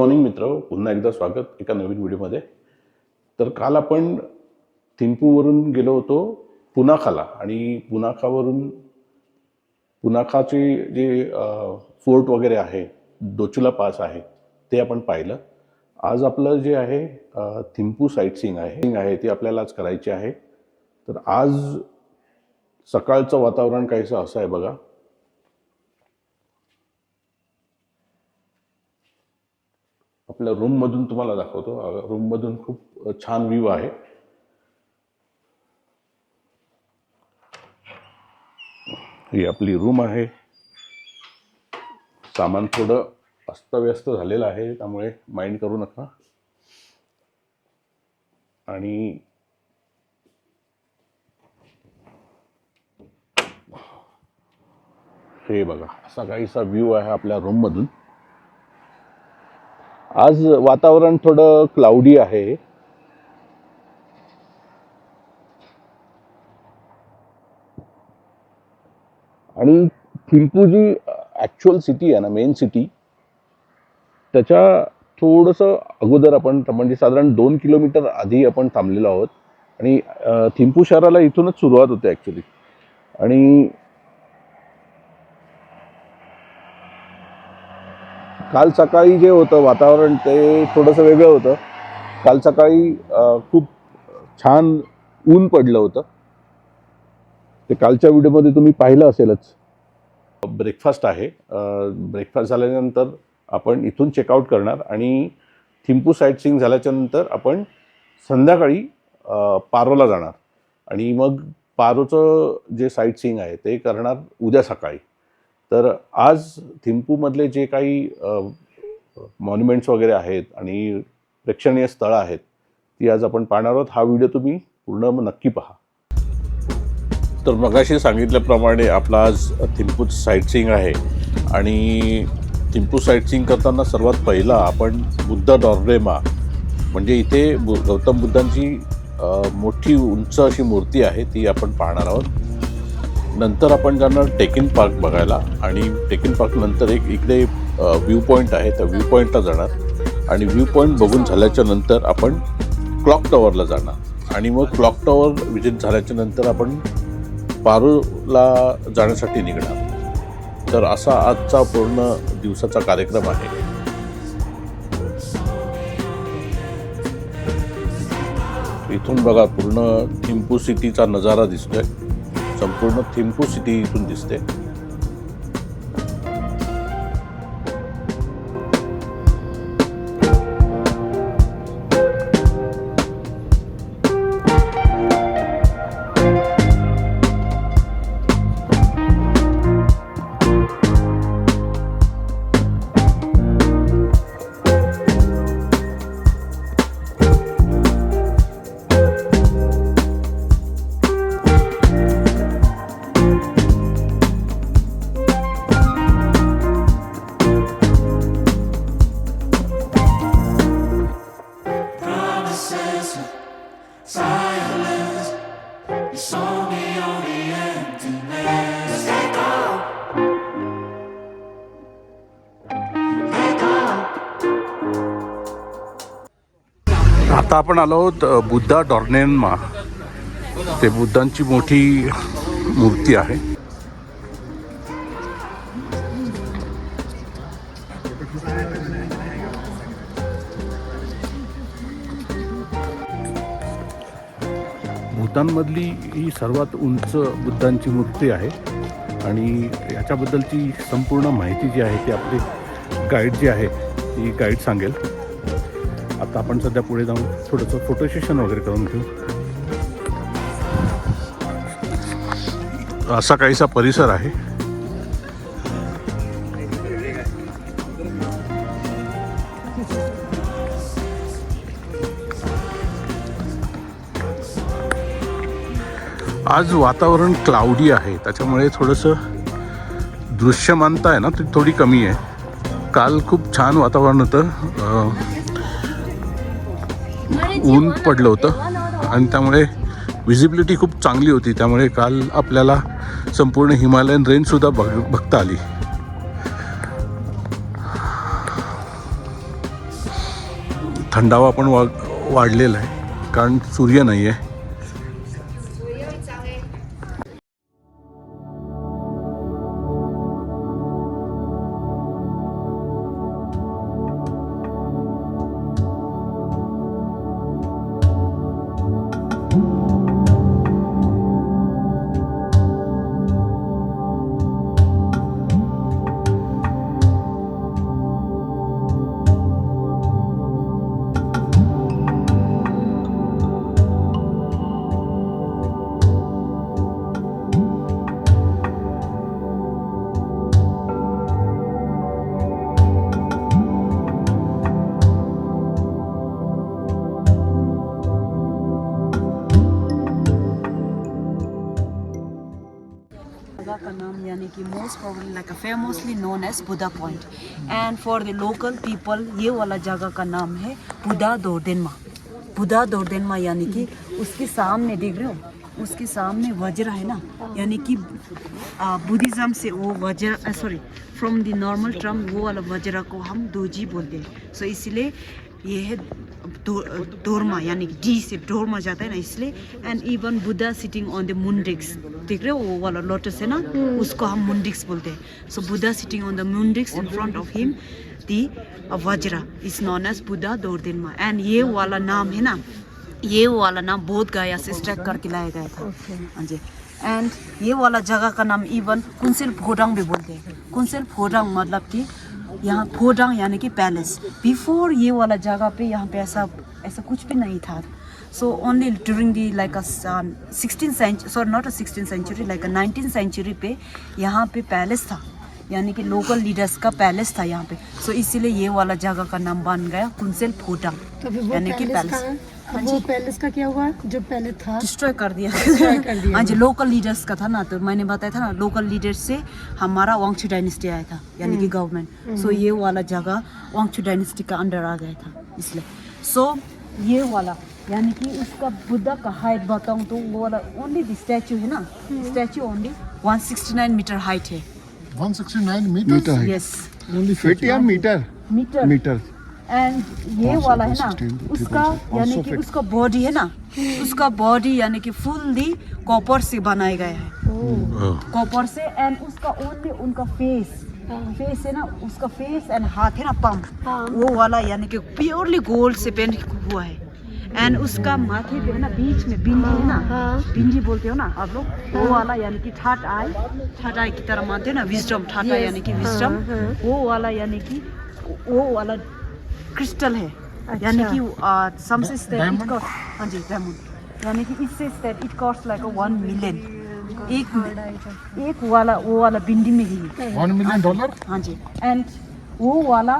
Morning मित्र, पुन्हा एकदा स्वागत एका नवीन व्हिडिओमध्ये. तर काल आपण थिंपूवरून गेलो होतो पुनाखाला आणि पुनाखाचे जे फोर्ट वगैरे आहे, दोचुला पास आहे, ते आपण पाहिलं. आज आपलं जे आहे थिंपू साईटसीइंग आहे ती आपल्याला आज करायची आहे. तर आज सकाळचं वातावरण काहीसं असं आहे बघा. आपल्या रूममधून तुम्हाला दाखवतो. रूममधून खूप छान व्ह्यू आहे. ही आपली रूम आहे. सामान थोडं अस्तव्यस्त झालेलं आहे, त्यामुळे माइंड करू नका. आणि हे बघा, असा काहीसा व्ह्यू आहे आपल्या रूममधून. आज वातावरण थोडं क्लाउडी आहे. आणि थिंपू जी ॲक्च्युअल सिटी आहे ना, मेन सिटी, त्याच्या थोडंसं अगोदर आपण म्हणजे साधारण 2 किलोमीटर आधी आपण थांबलेलो आहोत. आणि थिंपू शहराला इथूनच सुरुवात होते ॲक्च्युली. आणि काल सकाळी जे होतं वातावरण ते थोडंसं वेगळं होतं. काल सकाळी खूप छान ऊन पडलं होतं. ते कालच्या व्हिडिओमध्ये तुम्ही पाहिलं असेलच. ब्रेकफास्ट आहे. ब्रेकफास्ट झाल्यानंतर आपण इथून चेकआउट करणार आणि थिंपू साईटसीइंग झाल्याच्यानंतर आपण संध्याकाळी पारोला जाणार आणि मग पारोचं जे साईटसीइंग आहे ते करणार उद्या सकाळी. तर आज थिंपूमधले जे काही मॉन्युमेंट्स वगैरे आहेत आणि प्रेक्षणीय स्थळं आहेत ती आज आपण पाहणार आहोत. हा व्हिडिओ तुम्ही पूर्ण नक्की पहा. तर मगाशी सांगितल्याप्रमाणे आपला आज थिंपू साईटसीइंग आहे. आणि थिंपू साईटसीइंग करताना सर्वात पहिला आपण बुद्ध डॉर्नेमा म्हणजे इथे गौतम बुद्धांची मोठी उंच अशी मूर्ती आहे ती आपण पाहणार आहोत. नंतर आपण जाणार टेकिन पार्क बघायला आणि टेकिन पार्क नंतर इकडे व्ह्यू पॉईंट आहे, त्या व्ह्यू पॉईंटला जाणार आणि व्ह्यू पॉईंट बघून झाल्याच्या नंतर आपण क्लॉक टॉवरला जाणार आणि मग क्लॉक टॉवर व्हिजिट झाल्याच्या नंतर आपण पारोला जाण्यासाठी निघणार. तर असा आजचा पूर्ण दिवसाचा कार्यक्रम आहे. इथून बघा पूर्ण थिंपू सिटीचा नजारा दिसतोय. संपूर्ण थिंपू सिटी इथून दिसते. आता आपण आलो आहोत बुद्धा डॉर्नेमा. ते बुद्धांची मोठी मूर्ती आहे. भूतानमधली ही सर्वात उंच बुद्धांची मूर्ती आहे. आणि याच्याबद्दलची संपूर्ण माहिती जी आहे ती आपली गाईड जी आहे ती गाईड सांगेल. आता आपण सध्या पुढे जाऊन थोडंसं फोटो सेशन वगैरे करून घेऊ. असा काहीसा परिसर आहे. आज वातावरण क्लाउडी आहे, त्याच्यामुळे थोडंसं दृश्यमानता आहे ना ती थोडी कमी आहे. काल खूप छान वातावरण होतं. ऊन पडलं होतं आणि त्यामुळे विजिबिलिटी खूप चांगली होती. त्यामुळे काल आपल्याला संपूर्ण हिमालयन रेंजसुद्धा बघता आली. थंडावा पण वाढलेला आहे कारण सूर्य नाही आहे. जगह का नाम यानी कि most probably like famously known as Buddha point and for the local people ये वाला जगह का नाम है बुद्धा दोरदेनमा. बुद्धा दोरदेनमा यानी कि उसके सामने देख रहे हो उसके सामने वज्र है ना यानी कि बुद्धिज़्म से वो vajra sorry from the normal term वो वाला वज्र को हम दोजी बोलते हैं. सो इसलिए ये है डोरमा यानी कि डी से डोरमा जाता है ना इसलिए. And even Buddha sitting on the मुंडिक्स देख रहे हो वो वाला लोटस है ना उसको हम मुंडिक्स बोलते हैं. So Buddha sitting on the मुंडिक्स in front of him the vajra is known as Buddha Dordenma. And ये वाला नाम है ना ये वाला नाम बोध गया से स्ट्रैक करके लाया गया था. हाँ जी. एंड ये वाला जगह का नाम इवन कुंसिल फोडांग भी बोलते हैं. कुंसिल फोडांग मतलब कि यहाँ फोडांग यानी कि पैलेस. बिफोर ये वाला जगह पे यहाँ पे ऐसा कुछ भी नहीं था. So only during the like 16th century sorry not 16th century like 19th century पे यहाँ पे पैलेस था यानी कि लोकल लीडर्स का पैलेस था यहाँ पे. सो इसीलिए ये वाला जगह का नाम बन गया कुंसिल फोडांग यानी कि पैलेस. वो पैलेस का क्या हुआ जो पहले था डिस्ट्रॉय कर दिया. हाँ जी लोकल लीडर्स का था ना तो मैंने बताया था ना लोकल लीडर्स से हमारा वांगचू डायनेस्टी आया था यानी कि गवर्नमेंट. सो ये वाला जगह वांगचू डायनेस्टी का अंडर आ गया था इसलिए. सो ये वाला यानी कि उसका बुद्धा का हाइट बताऊँ तो वो वाला ओनली द स्टैचू है ना स्टैचू ओनली 169 मीटर हाइट है. 169 मीटर. यस फीट या मीटर मीटर. एंड ये वाला है ना उसका यानी कि उसका बॉडी है ना उसका बॉडी यानी कि फुल्ली कॉपर से बनाया गया है कॉपर से. एंड उसका ओनली उनका फेस है ना उसका फेस एंड हाथ है ना पंप वो वाला यानी कि प्योरली गोल्ड से पेंट हुआ है. एंड उसका माथे पे है ना बीच में बिंदी है ना बिंदी बोलते हो ना आप लोग वो वाला यानी कि थर्ड आई की तरह मानते हो ना विजडम थर्ड आई यानी कि विजडम वो वाला यानी कि वो वाला क्रिस्टल है यानी कि समसेस दैट इट कॉस्ट. हाँ जी डायमंड यानी कि इससे that it cost like 1 million एक वाला वो वाला बिंदी में ही $1 मिलियन. हाँ जी. एंड वो वाला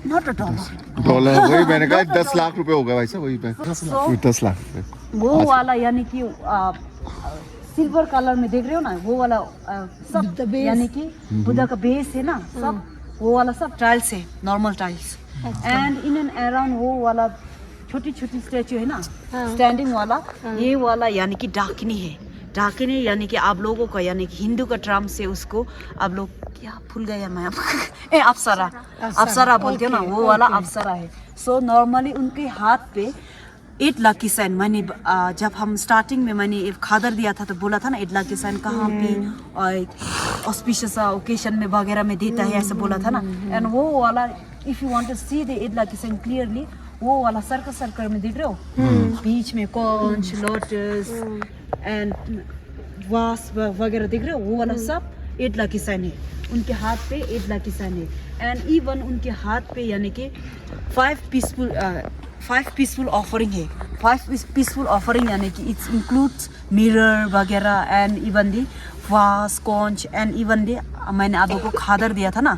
नॉट अ डॉलर वही मैंने कहा 10 लाख रुपए होगा भाई साहब वही पे 10 लाख रुपए. वो वाला यानी कि सिल्वर कलर में देख रहे हो ना वो वाला सब यानी कि बुद्धा का बेस है ना सब वो वाला सब टाइल्स है normal tiles. And in and around वो वाला छोटी छोटी स्टैचू है ना स्टैंडिंग वाला ये वाला यानी कि डाकिनी है. डाकिनी यानी कि आप लोगों का यानी कि हिंदू का टर्म से उसको आप लोग क्या भूल गया मैं अप्सरा बोलते हो ना वो वाला अप्सरा है. सो नॉर्मली उनके हाथ पे 8 लाख की साइन मैंने जब हम स्टार्टिंग में मैंने एक खादर दिया था तो बोला था ना 8 लाख की साइन कहाँ पे और ऑस्पिशियस ओकेशन में वगैरह में देता है ऐसा बोला था ना. एंड वो वाला if you want to see the 8 lakh की साइन क्लियरली वो वाला सर्कल में देख रहे हो बीच में कॉन्च लोटस एंड वास वगैरह देख रहे हो वो वाला सब 8 लाख की साइन है. उनके हाथ पे 8 लाख की साइन है. एंड इवन उनके हाथ पे यानी कि 5 पीसफुल ऑफरिंग है. 5 पीसफुल ऑफरिंग यानी कि इट्स इंक्लूड्स मिरर वगैरह एंड इवन दी वास कॉन्च एंड इवन दी मैंने आप लोगों को खादर दिया था ना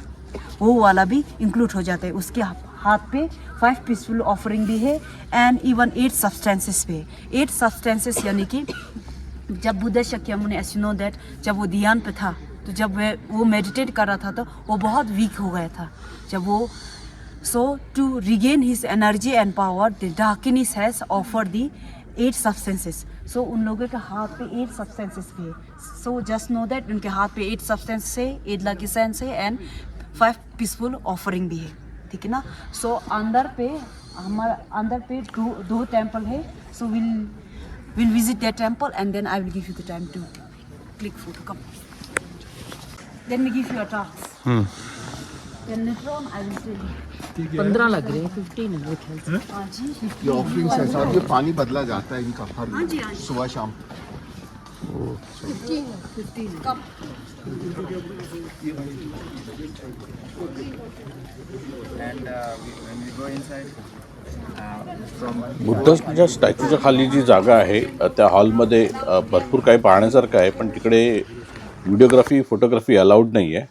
वो वाला भी इंक्लूड हो जाता है. उसके हाथ पे 5 पीसफुल ऑफरिंग भी है. एंड इवन 8 सब्सटेंसेस भी है. 8 सब्सटेंसेस यानी कि जब Buddha Shakyamuni as you know that जब वो ध्यान पे था तो जब वो मेडिटेट कर रहा था तो वो बहुत वीक हो गया था जब वो. So to regain his energy and power the dakinis has offer the 8 substances. So उन लोगों के हाथ पे 8 सब्सटेंसेस भी है. सो जस्ट नो दैट उनके हाथ पे 8 सब्सटेंस है 8 लाख सेंस है एंड 5 पीसफुल ऑफरिंग भी है. ठीक है ना. सो अंदर पे हमारा अंदर पे दो टेम्पल है, so will visit that temple and then I will give you the time to click photo. Come, then we give you a task. Then later on I will tell you. 15 लग रहे हैं, 15 है मेरे ख्याल से. हाँ जी. ये offerings है साहब, ये पानी बदला जाता है इनका हर हाँ जी, हाँ जी. सुबह शाम. 15. Come. And when we go inside, from बुद्धाच्या स्टॅच्यूच्या खाली जी जागा आहे त्या हॉलमध्ये भरपूर काही पाहण्यासारखं आहे, पण तिकडे व्हिडिओग्राफी फोटोग्राफी अलाउड नाही आहे.